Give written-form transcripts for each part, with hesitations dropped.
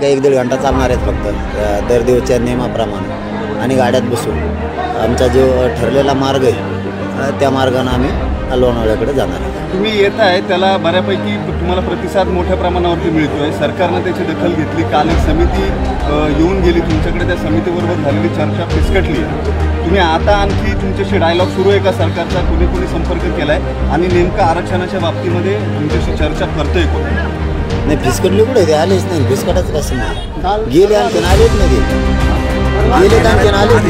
काही 1-1.5 घंटा चालणार आहेत फक्त दर दिवसच्या नियमाप्रमाणे आणि गाड्यात बसून आमचा जो ठरलेला मार्ग आहे त्या मार्गाने आम्ही लोणावळ्याकडे जाणार आहे. तुम्ही येत आहे त्याला बऱ्यापैकी तुम्हाला प्रतिसाद मोठ्या प्रमाणावरती मिळतोय. सरकारनं त्याची दखल घेतली. काल एक समिती येऊन गेली तुमच्याकडे, त्या समितीबरोबर झालेली चर्चा फिसकटली आहे. तुम्ही आता आणखी तुमच्याशी डायलॉग सुरू आहे का सरकारचा? कोणी कोणी संपर्क केला आहे आणि नेमका आरक्षणाच्या बाबतीमध्ये तुमच्याशी चर्चा करतोय कोण? नाही, फिसकटली कुठे ते आलेच नाही. फिसकटाच कसं नाही, गेले आणखीन आलेच नाही. गेले तर आणखीन आलेच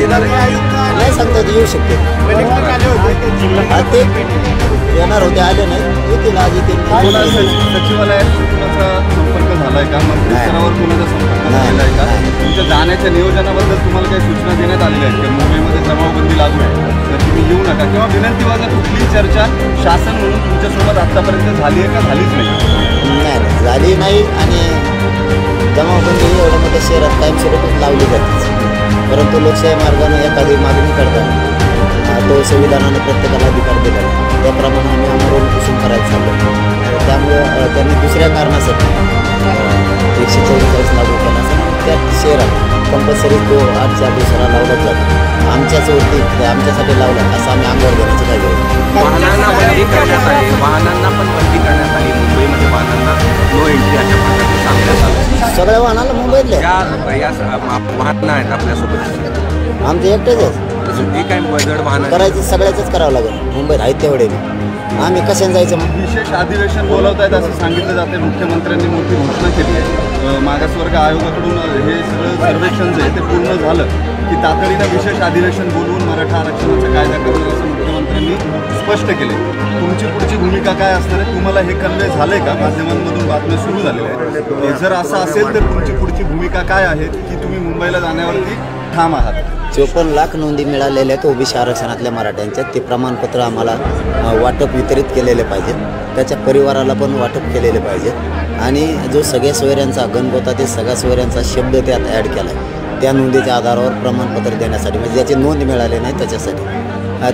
नाही सांगतात येऊ शकते. ते येणार होते, आले नाही, येतील आज येतील. सचिवालयात कोणाचा संपर्क झालाय का? मंत्री स्तरावर कोणाचा संपर्क झाला आहे का? तुमच्या जाण्याच्या नियोजनाबद्दल तुम्हाला काही सूचना देण्यात आलेल्या आहेत की मुंबईमध्ये जमावबंदी लागू आहे तर तुम्ही येऊ नका किंवा विनंतीवाजा कुठलीही चर्चा शासन म्हणून तुमच्यासोबत आतापर्यंत झाली आहे का? झालीच नाही, झाली नाही. आणि जमावबंदी एवढ्या मोठ्या शहरात कायमस्वरूपच लावली जाते, परंतु लोकशाही मार्गाने एखादी मागणी करतात तो संविधानाने प्रत्येकाला अधिकार दिला, त्याप्रमाणे आम्ही आमरण उपोषण करायला चाललो. त्यामुळं त्यांनी दुसऱ्या कारणासाठी 144 लागू करण्यासाठी त्या शहरात कंपल्सरी तो 8च्या दिवसाला लावलाच जातो. आमच्याचवरती आमच्यासाठी लावला असं आम्ही अंगावर घेण्याची काय गरज. वाहनांना बंदी करण्यात आली, वाहनांना पण बंदी करण्यात आली. मुंबईमध्ये वाहनांना नो एंट्री अशा प्रकारे सांगण्यात आलं. सगळ्या वाहनाला मुंबईतल्या वाहन आहेत आपल्यासोबत आमचे एकटेच आहेत. ठीक आहे, जड वाहन करायचं सगळ्याच करावं लागेल. मुंबईत आहेत तेवढे आम्ही कशाने जायचं मग? विशेष अधिवेशन बोलवतायत असं सांगितलं जाते. मुख्यमंत्र्यांनी मोठी घोषणा केली आहे. मागासवर्ग आयोगाकडून हे सगळं सर्वेक्षण जे आहे ते पूर्ण झालं की तातडीनं विशेष अधिवेशन बोलवून मराठा आरक्षणाचा कायदा करणार असं मुख्यमंत्र्यांनी स्पष्ट केले. तुमची पुढची भूमिका काय असणार आहे? तुम्हाला हे कन्वे झालंय का? माध्यमांमधून बातम्या सुरू झालेल्या आहेत. जर असं असेल तर तुमची पुढची भूमिका काय आहे की तुम्ही मुंबईला जाण्यावरती ठाम आहात? 54 लाख नोंदी मिळालेल्या आहेत ओबीसी आरक्षणातल्या मराठ्यांच्या. ते प्रमाणपत्र आम्हाला वाटप वितरित केलेले पाहिजेत, त्याच्या परिवाराला पण वाटप केलेले पाहिजेत. आणि जो सगळ्या सोयऱ्यांचा गणगोता ते सगळ्या सोयऱ्यांचा शब्द त्यात ॲड केला आहे, त्या नोंदीच्या आधारावर प्रमाणपत्र देण्यासाठी, म्हणजे ज्याची नोंद मिळाली नाही त्याच्यासाठी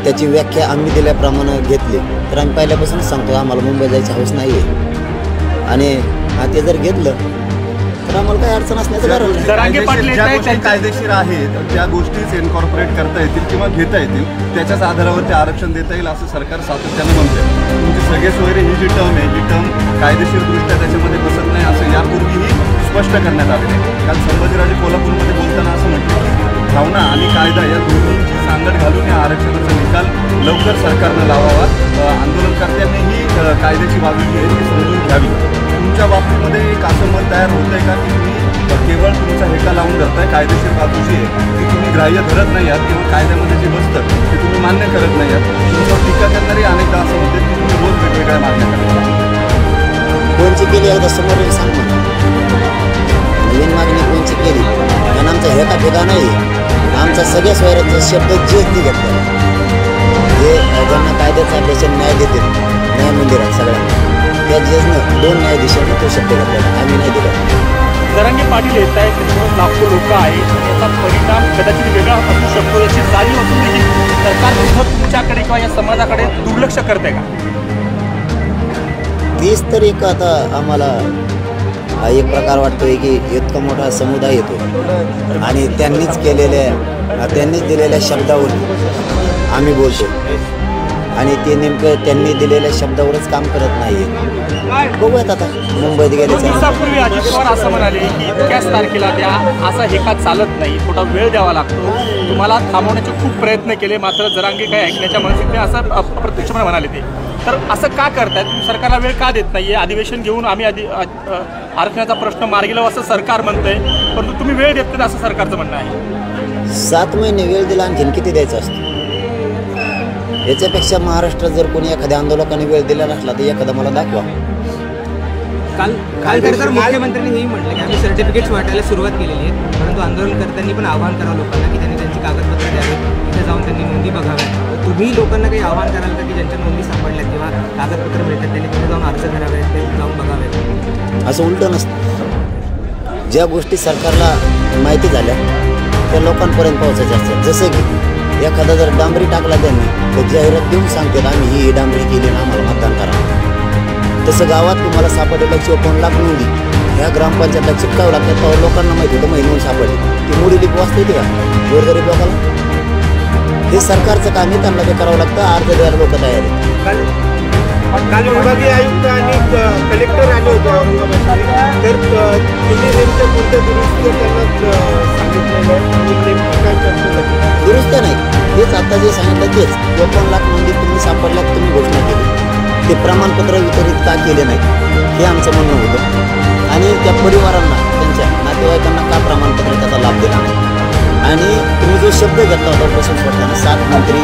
त्याची व्याख्या आम्ही दिल्याप्रमाणे घेतली तर आम्ही पहिल्यापासूनच सांगतो आम्हाला मुंबई जायची हौस नाही आहे. आणि ते जर घेतलं तर आम्हाला काही अडचण असण्याचं कारण नाही. ज्या गोष्टी कायदेशीर आहेत त्या गोष्टीच इन्कॉर्पोरेट करता येतील किंवा घेता येतील, त्याच्याच आधारावरती आरक्षण देता येईल असं सरकार सातत्यानं म्हणते. तुमचे सगळे सोयरे ही जी टर्म आहे ही टर्म कायदेशीरदृष्ट्या त्याच्यामध्ये बसत नाही असं यापूर्वीही स्पष्ट करण्यात आलेलं आहे. काल संभाजीराजे कोल्हापूरमध्ये बोलताना असं म्हटलं की भावना आणि कायदा या दोन्हींची सांगड घालून या आरक्षणाचा निकाल लवकर सरकारनं लावावा. आंदोलनकर्त्यांनीही कायद्याची बाजू जी आहे ती समजून घ्यावी. तुमच्या बाबतीमध्ये एक असं मत तयार होत आहे का की तुम्ही केवळ तुमचा हेका लावून धरताय, कायदेशीर बाजू जी आहे ती तुम्ही ग्राह्य धरत नाही आहात किंवा कायद्यामध्ये जे बसतं ते तुम्ही मान्य करत नाही आहात? तुमच्यावर टीका करणारी अनेकदा असं होते की तुम्ही रोज वेगवेगळ्या मागण्या करता. कोणची केली एकदा समोर सांग ना. नवीन मागणी कोणची केली? कारण आमचा हेका ठेका नाही. आमचा सगळ्या सोयऱ्यांचा शब्द जेच ती घेतला, जे ज्यांना कायद्याचा अभ्यास न्याय देतील न्याय मंदिरात सगळ्यांना त्या जजनं 2 न्यायाधीशांनी तो शब्द घेतला, आम्ही नाही दिला. जरांगे पाटील येत आहेत, त्याच्यामुळे लाखो लोक आहेत आणि याचा परिणाम कदाचित वेगळा असू शकतो. याची जाणीव असून देखील सरकार कुठं तुमच्याकडे किंवा या समाजाकडे दुर्लक्ष करते का? तीच तर एक आता आम्हाला एक प्रकार वाटतोय की इतका मोठा समुदाय येतो आणि त्यांनीच दिलेल्या शब्दावर आम्ही बोलतो आणि ते नेमकं त्यांनी दिलेल्या शब्दावरच काम करत नाही. बघूयात आता मुंबईत गेले. दिवसापूर्वी अजित पवार असं म्हणाले की इतक्याच तारखेला द्या, असा हेका चालत नाही, थोडा वेळ द्यावा लागतो. तुम्हाला थांबवण्याचे खूप प्रयत्न केले मात्र जरांगे काही ऐकण्याच्या मनस्थितीने असं अप्रत्यक्षपणे म्हणाले ते. तर असं का करतायत? सरकारला वेळ का देत नाही? अधिवेशन घेऊन आम्ही आरक्षणाचा प्रश्न मार्गी लावू असं सरकार म्हणतंय, परंतु तुम्ही वेळ देत नाही असं सरकारचं म्हणणं आहे. 7 महिने वेळ दिला, आणखीन किती द्यायचा असतो? याच्यापेक्षा महाराष्ट्रात जर कोणी एखाद्या आंदोलकाने वेळ दिला नसला तर एखादा मला दाखवा. काल तर मुख्यमंत्र्यांनी हेही म्हटलं की आम्ही सर्टिफिकेट्स वाटायला सुरुवात केलेली आहे, परंतु आंदोलनकर्त्यांनी पण आवाहन करावं लोकांना की त्यांनी त्यांची कागदपत्र द्यावी, तिथे जाऊन त्यांनी नोंदी बघाव्यात. तुम्ही लोकांना काही आवाहन कराल का की ज्यांच्या नोंदी सापडल्यात किंवा कागदपत्र मिळतात त्यांनी तिथे जाऊन अर्ज करावेत, ते जाऊन बघावेत? असं उलटं नसतं. ज्या गोष्टी सरकारला माहिती झाल्या त्या लोकांपर्यंत पोहोचायच्या असतात. जसे की एखादा जर डांबरी टाकला त्यांनी तर जाहिरात देऊन सांगतात आम्ही ही डांबरी केली ना आम्हाला मतदान करा. तसं गावात तुम्हाला सापडलेलं 54 लाख नोंदी ह्या ग्रामपंचायतला चिपकावं लागतात. तेव्हा लोकांना माहिती होतं माहिती नोंद सापडली ती मोडी लिप वाचता येते का गोरगरीब लोकांना? हे सरकारचं काम आहे, त्यांना ते करावं लागतं. अर्ज द्यायला लोक तयार आहेत. काल विभागीय आयुक्त आणि कलेक्टर आले होते औरंगाबादमध्ये, तर तुम्ही नेमक्या कोणत्या दुरुस्ती त्यांना सांगितलेलं आहे आणि नेमकी काय चर्चा झाली? दुरुस्त नाही, हेच आता जे सांगितलं तेच 54 लाख नोंदी तुम्ही सापडल्यात, तुम्ही घोषणा केली, ते प्रमाणपत्र वितरित का केले नाही हे आमचं म्हणणं होतं. आणि त्या परिवारांना त्यांच्या नातेवाईकांना का प्रमाणपत्र त्याचा लाभ दिला नाही. आणि तुम्ही जो शब्द घेतला होता प्रश्न सोडताना 7 मंत्री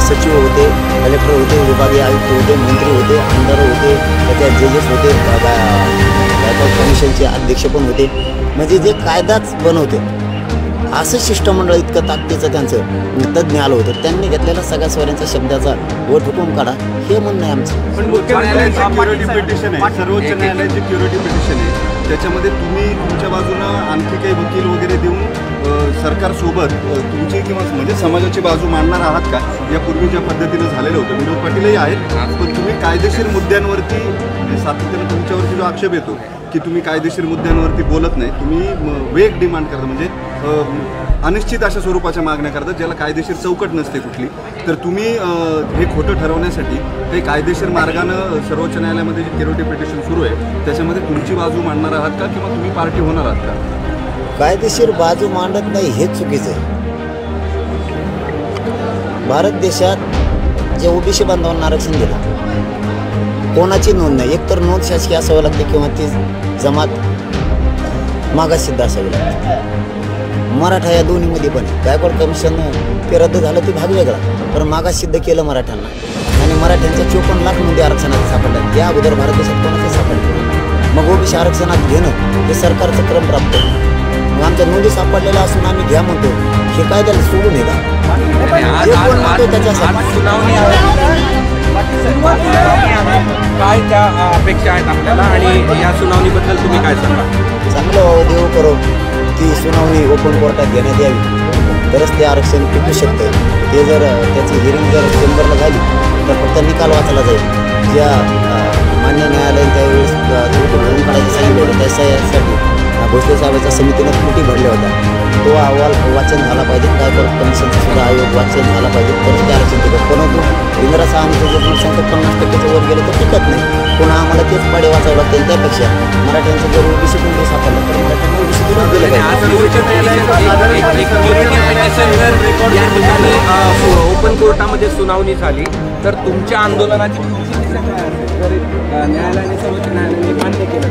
सचिव होते, कलेक्टर होते, विभागीय आयुक्त होते, मंत्री होते, आमदार होते, त्याच्यात जजेस होते, कमिशनचे अध्यक्ष पण होते. म्हणजे जे कायदाच बनवते असं शिष्टमंडळ इतकं ताकदीचं त्यांचं तज्ज्ञ आलं होतं. त्यांनी घेतलेल्या सगळ्या स्वरांच्या शब्दाचा वट हुकूम काढा हे म्हणणं आहे आमचं. पण मुख्यमंत्र्यांची क्युरिटी पिटिशन आहे, सर्वोच्च न्यायालयाची क्युरिटी पिटिशन आहे, त्याच्यामध्ये तुम्ही तुमच्या बाजूनं आणखी काही वकील वगैरे देऊन सरकारसोबत तुमची किंवा म्हणजे समाजाची बाजू मांडणार आहात का? यापूर्वी ज्या पद्धतीनं झालेलं होतं, विनोद पाटीलही आहेत, पण तुम्ही कायदेशीर मुद्द्यांवरती सातत्यानं तुमच्यावरती जो आक्षेप येतो की तुम्ही कायदेशीर मुद्द्यांवरती बोलत नाही, तुम्ही वेग डिमांड करता, म्हणजे अनिश्चित अशा स्वरूपाच्या मागण्या करतात ज्याला कायदेशीर चौकट नसते कुठली, तर तुम्ही हे खोटं ठरवण्यासाठी काही कायदेशीर मार्गानं सर्वोच्च न्यायालयामध्ये जे क्युरिटी पिटिशन सुरू आहे त्याच्यामध्ये तुमची बाजू मांडणार आहात का किंवा तुम्ही पार्टी होणार आहात का? कायदेशीर बाजू मांडत नाही हेच चुकीचं आहे. भारत देशात जे ओबीसी बांधवांना आरक्षण दिलं कोणाची नोंद नाही, एकतर नोंद शासकीय असावी लागते किंवा ती जमात मागाससिद्ध असावी लागते. मराठा या दोन्हीमध्ये पण गायकवाड कमिशन ते रद्द झालं ते भाग वेगळा, पण मागाससिद्ध केलं मराठ्यांना आणि मराठ्यांच्या 54 लाख नोंदी आरक्षणात सापडल्या. या अगोदर भारत देशात कोणाचं सापडलं? मग ओबीसी आरक्षणात घेणं हे सरकारचं क्रम प्राप्त आहे. मग आमच्या नोंदी सापडलेल्या असून आम्ही घ्या म्हणतो, हे काय त्याला सोडून आहे का? जे कोण म्हणतो त्याच्यासाठी सुनावणी आहे, काय त्या अपेक्षा आहेत आपल्याला आणि या सुनावणीबद्दल तुम्ही काय सांगा? चांगलं व्हावं, देव करो, ती सुनावणी ओपन कोर्टात घेण्यात यावी, तरच ते आरक्षण टिकू शकतं. ते जर त्याची हिअरिंग जर चेंबरला झाली तर फक्त निकाल वाचला जाईल. ज्या मान्य न्यायालयाने त्यावेळेस त्रुटी भरून काढायचं सांगितलं होतं त्यासाठी भोसले साहेबांच्या समितीनं त्रुटी भरल्या होत्या. तो अहवाल वाचन झाला पाहिजे, गायकवाड कमिशनचा सुद्धा आयोग वाचन झाला पाहिजे, तर ते आरक्षण टिकत. परंतु इंग्रज आमचं जर जनसंख्या 50% वर गेलं तर टिकत नाही. पुन्हा आम्हाला तेच पाडे वाचावं लागतील. त्यापेक्षा मराठ्यांचं जर ओबीसी कोणते सापडलं तर मराठ्यांना ओबीसी दिलं पाहिजे. ओपन कोर्टामध्ये सुनावणी झाली तर तुमच्या आंदोलनाची न्यायालयाने सर्वोच्च न्यायालयाने मान्य केलं.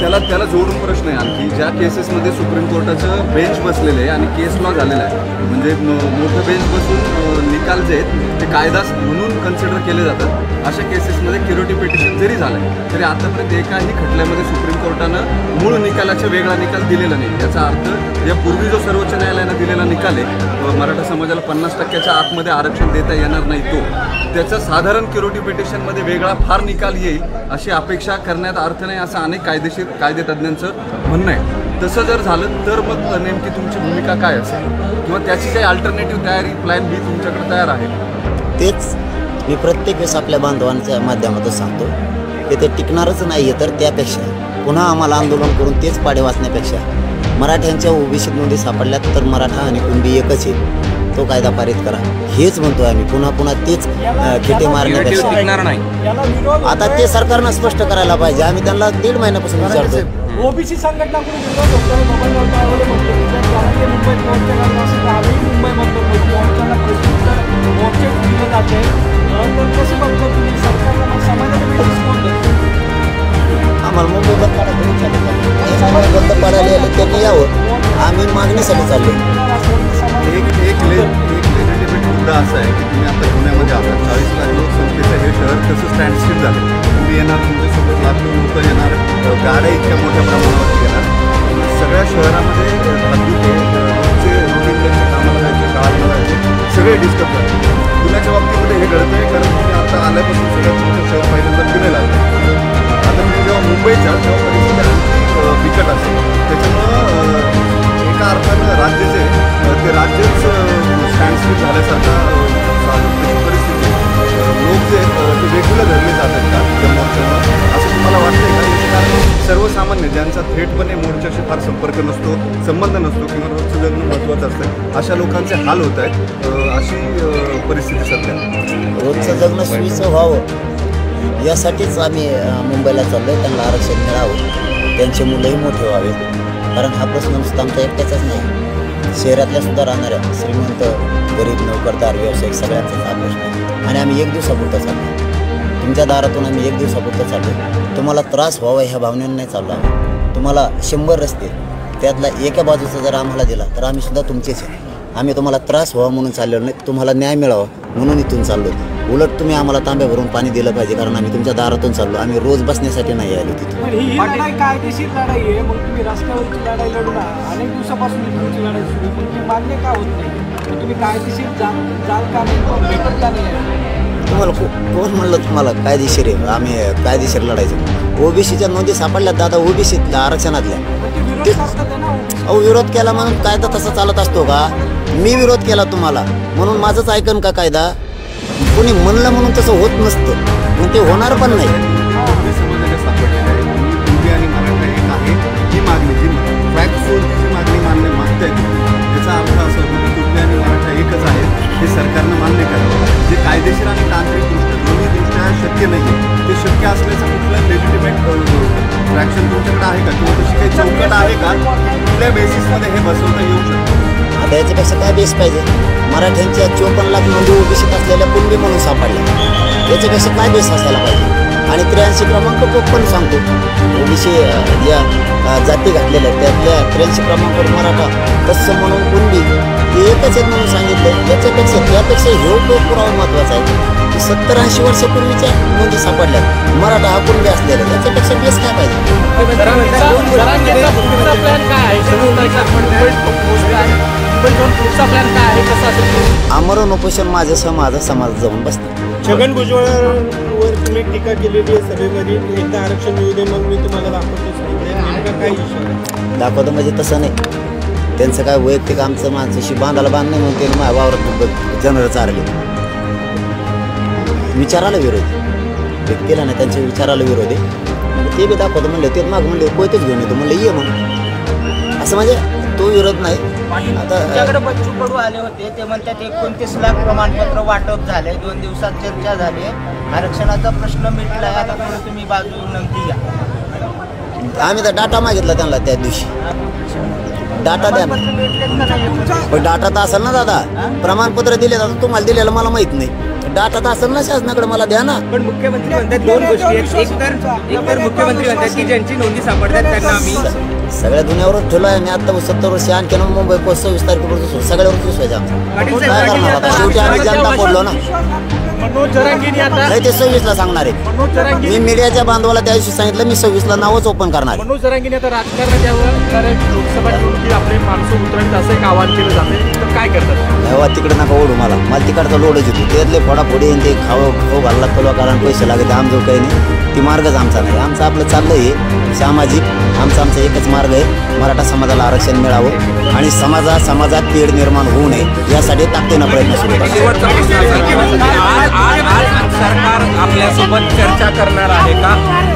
त्याला जोडून प्रश्न आहे आणखी, ज्या केसेसमध्ये सुप्रीम कोर्टाचं बेंच बसलेलं आहे आणि केस लॉ झालेला आहे, म्हणजे मोठं बेंच बसून निकाल जे आहेत ते कायदा म्हणून कन्सिडर केले जातात, अशा केसेसमध्ये क्युरिटी पिटिशन जरी झालं तरी आतापर्यंत एकाही खटल्यामध्ये सुप्रीम कोर्टानं मूळ निकालाचा वेगळा निकाल दिलेला नाही. याचा अर्थ यापूर्वी जो सर्वोच्च न्यायालयानं दिलेला निकाल आहे मराठा समाजाला 50%च्या आतमध्ये आरक्षण देता येणार नाही, त्याचा साधारण क्युरिटी पिटिशनमध्ये वेगळा फार निकाल येईल अशी अपेक्षा करण्यात अर्थ नाही, असं अनेक कायदेतज्ञांचं म्हणणं आहे. तसं जर झालं तर मग नेमकी तुमची भूमिका काय असेल किंवा त्याची काही अल्टरनेटिव्ह तयारी, प्लॅन बी तुमच्याकडे तयार आहे? तेच मी प्रत्येक वेळेस आपल्या बांधवांच्या माध्यमातून सांगतो की ते टिकणारच नाही आहे, तर त्यापेक्षा पुन्हा आम्हाला आंदोलन करून तेच पाडे वाचण्यापेक्षा मराठ्यांच्या ओबीसी नोंदी सापडल्यात तर मराठा आणि कुणबी एकच आहे, तो कायदा पारित करा हेच म्हणतोय आम्ही. पुन्हा तेच खेटे मारण्यापेक्षा आता ते सरकारनं स्पष्ट करायला पाहिजे. आम्ही त्यांना 1.5 महिन्यापासून विचारतोय. ओबीसी संघटनाकडून विरोध होतो. मोबाईल म्हटले की मुंबईत मोर्चा घालणं असेल तर आम्ही मुंबईमधलं मोर्चाला मोर्चे दिले जाते, तर कसं बघतो तुम्ही सरकारला समाजाला रिस्पॉन्स देतो? आम्हाला मुंबई बंद पाडायला बंद पाडायला आले त्यांनी यावं, आम्ही मागणीसाठी चाललो. एक लेजिटिमेट मुद्दा असा आहे की तुम्ही आता पुण्यामध्ये आहात, 40 लाख लोकसंख्येचं हे शहर कसं स्टँडस्टिल झालं. तुम्ही येणार, तुमच्यासोबत लाखो लोक येणार, गाड्या इतक्या मोठ्या प्रमाणावर येणार, सगळ्या शहरामध्ये तुमचे रुटीन त्यांच्या कामाला जायचे, शाळांना जायचे, सगळे डिस्टर्ब झाले. पुण्याच्या बाबतीमध्ये हे घडतं आहे कारण तुम्ही आता आल्यापासून सगळ्यात मोठं शहर पहिल्यांदा पुणे लागलं. आता तुम्ही जेव्हा मुंबईच्या तेव्हा परिस्थिती आणखी बिकट असेल. त्याच्यामुळं एका अर्थानं राज्य जे ते राज्यच स्टँडस्टिल झाल्यासारखा परिस्थिती. लोक जे ते वेगवेगळं धरले जातात का सर्वसामान्य ज्यांचा थेटपणे मोर्चाशी फार संपर्क नसतो, संबंध नसतो किंवा रोजचं जगणं महत्त्वाचं असतं, अशा लोकांचे हाल होत आहेत. अशी परिस्थिती सध्या. रोजचं जगणं सोयीचं व्हावं यासाठीच आम्ही मुंबईला चाललो आहे. त्यांना आरक्षण मिळावं, त्यांचे मुलंही मोठे व्हावेत. कारण हा प्रश्न नुसता आमचा एकट्याचाच नाही, शहरातल्या सुद्धा राहणाऱ्या श्रीमंत, गरीब, नोकरदार, व्यावसायिक सगळ्यांचाच हा प्रश्न आहे. आणि आम्ही एक दिवसापुरतं चाललो, तुमच्या दारातून आम्ही एक दिवसापुरतं चाललो. तुम्हाला त्रास व्हावा ह्या भावनेने नाही चाललो आम्ही. तुम्हाला 100 रस्ते त्यातला एका बाजूचा जर आम्हाला दिला तर आम्ही सुद्धा तुमचेच आहे. आम्ही तुम्हाला त्रास व्हावा म्हणून चाललेलो नाही, तुम्हाला न्याय मिळावा म्हणून इथून चाललो. उलट तुम्ही आम्हाला तांब्या भरून पाणी दिलं पाहिजे, कारण आम्ही तुमच्या दारातून चाललो. आम्ही रोज बसण्यासाठी नाही आलो तिथून. पण ही लढाई कायदेशीर लढाई आहे. मग तुम्ही रस्त्यावरची लढाई लढून अनेक दिवसापासून तुमची लढाई सुरू आहे, पण ती मान्य का होत नाही? तुम्ही कायदेशीर जाल का नाही, भेटत का नाही? तुम्हाला कोण म्हणलं तुम्हाला कायदेशीर आहे? आम्ही कायदेशीर लढायचं. ओबीसीच्या नोंदी सापडल्या दादा, ओबीसीतल्या आरक्षणातल्या. अहो विरोध केला म्हणून कायदा तसा चालत असतो का? मी विरोध केला तुम्हाला म्हणून माझंच ऐकन का कायदा? कोणी म्हणलं म्हणून तसं होत नसतं, पण ते होणार पण नाही. समाजाला सापडलेलं आहे. हिंदी आणि मराठा एक आहे ही मागणी, जी फॅक्ट फोर्सची मागणी मागतायत. याचा अर्थ असा होतो की हिंदी आणि मराठा एकच आहे, हे सरकारनं मान्य करावं. जे कायदेशीर आणि तांत्रिकदृष्ट्या दोन्हीदृष्ट्या शक्य नाही आहे, ते शक्य असल्याचं कुठलं लेजिटिमेट फ्रॅक्शन तुमच्याकडे आहे का, किंवा तशी काही चौकट आहे का? कुठल्या बेसिसमध्ये हे बसवता येऊ शकतं? आता याच्यापेक्षा काय बेस पाहिजे? मराठ्यांच्या 54 लाख नोंदी ओबीसीत असलेल्या कुणबी म्हणून सापडल्या, याच्यापेक्षा काय बेस असायला पाहिजे? आणि 83 क्रमांक तो पण सांगतो, ओबीसी ज्या जाती घातलेल्या त्यातल्या 83 क्रमांकावर मराठा तसं म्हणून कुणबी ते एकच आहेत म्हणून सांगितलं. त्यापेक्षा हे पुरावा महत्त्वाचा आहे की 70-80 वर्षापूर्वीच्या नोंदी सापडल्या, मराठा हा कुणबी असलेला, त्याच्यापेक्षा बेस काय पाहिजे? पुढचा प्लॅन काय आहे, कसं असेल? आमरण उपोषण माझ्यासह माझा समाज जाऊन बसतो. छगन भुजबळांवर तुम्ही टीका केलेली आहे सभेमध्ये, एकदा आरक्षण येऊ दे मग मी तुम्हाला दाखवतो सांगितलं. नेमका काय इशू दाखवतं म्हणजे तसं नाही, त्यांचं काय वैयक्तिक आमचं माणसाशी बांधायला बांध नाही म्हणून त्यांनी माझ्या वावरात जनर चारले. विचाराला विरोधी व्यक्तीला नाही, त्यांच्या विचाराला विरोधी. ते बी दाखवतं म्हणले, ते माग म्हणले कोयतेच घेऊन येतो म्हणलं ये मग, असं म्हणजे तो विरोध नाही. तुमच्याकडे बच्चू कडू आले होते, ते म्हणतात 29 लाख प्रमाणपत्र वाटप झाले, 2 दिवसात चर्चा झाली, आरक्षणाचा प्रश्न मिटलाय, आता थोडं तुम्ही बाजू नक्की घ्या. आम्ही तर डाटा मागितला त्यांना त्या दिवशी, डाटा द्या. पण डाटा तर असेल ना दादा, प्रमाणपत्र दिले जातं तुम्हाला दिलेलं मला माहित नाही, डाटा तर असेल ना शासनाकडे, मला द्या ना. पण मुख्यमंत्री म्हणतात 2 गोष्टी आहेत. एक तर मुख्यमंत्री म्हणतात की ज्यांची नोंदी सापडतात त्यांना आम्ही सगळ्या दुनियावरच ठेवलं आहे. मी आता 70 वर्ष आणखी मुंबई 26 तारखेपासून सगळ्यावरच विश्वास आमचा. काय करणार आता, शेवटी आम्ही जनता पडलो ना. मनोज जरांगेंनी आता नाही ते 26ला सांगणार आहे. मी मीडियाच्या बांधवाला त्या दिवशी सांगितलं मी 26ला नावच ओपन करणार आहे. मनोज जरांगेंनी आता राजकारणात यावर लोकसभा निवडणुकीत आपले माणसं उतरवीत असं एक आवाहन केलं जाते, तर काय करतात? तेव्हा तिकडे नका ओढू, मला तिकडचा लोडच येतो. त्यातले फोडाफोडी ते खाऊ घालला तलवा कारण पैसे लागते. आमचं काही नाही, ती मार्गच आमचा नाही. आमचं आपलं चाललं आहे सामाजिक, आमचा आमचा एकच मार्ग आहे, मराठा समाजाला आरक्षण मिळावं आणि समाजात तेढ निर्माण होऊ नये यासाठी ताकदीनं प्रयत्न सुरू आहे. आज सरकार आपल्यासोबत चर्चा करणार आहे का,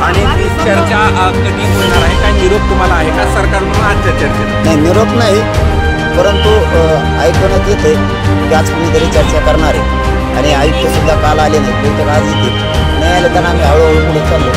आणि ती चर्चा कधी होणार आहे? काय निरोप तुम्हाला आहे का सरकार म्हणून आजच्या चर्चेत? नाही, निरोप नाही, परंतु ऐकण्यात येते की आज कुणीतरी चर्चा करणार आहे आणि आयुक्त सुद्धा काल आले नाही, बहुतेक आज येतील. नाही आले त्यांना आम्ही हळूहळू पुढे चाललो.